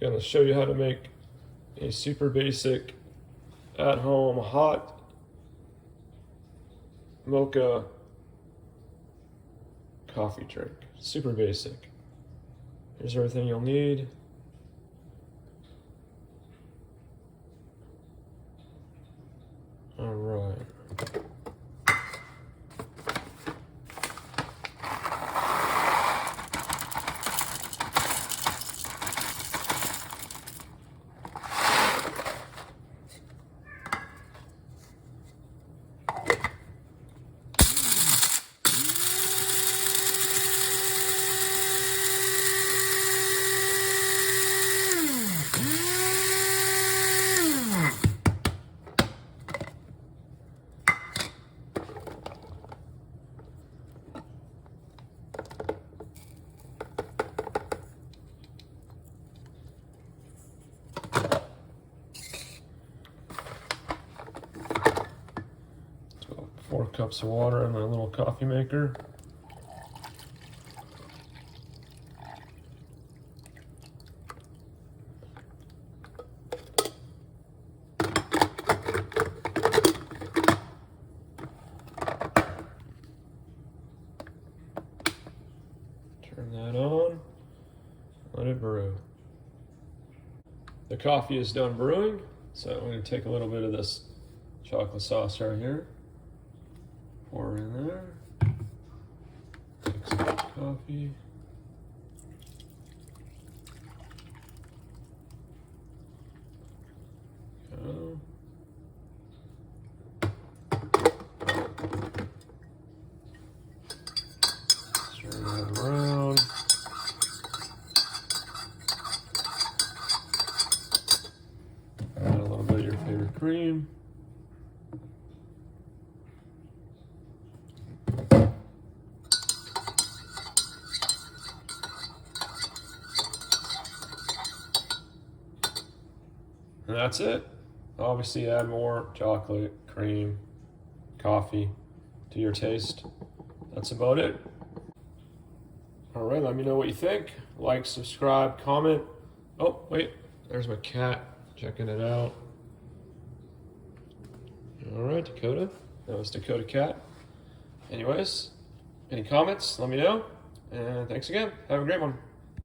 going to show you how to make a super basic at-home hot mocha coffee drink. Super basic. Here's everything you'll need. All right. So 4 cups of water in my little coffee maker. Turn that on, let it brew. The coffee is done brewing, so I'm going to take a little bit of this chocolate sauce right here, pour it in there, take some coffee. Go. Stir that around. Add a little bit of your favorite cream. And that's it. Obviously add more chocolate, cream, coffee to your taste. That's about it. All right, let me know what you think. Like, subscribe, comment. Oh, wait, there's my cat checking it out. All right, Dakota. That was Dakota Cat. Anyways, any comments, let me know. And thanks again. Have a great one.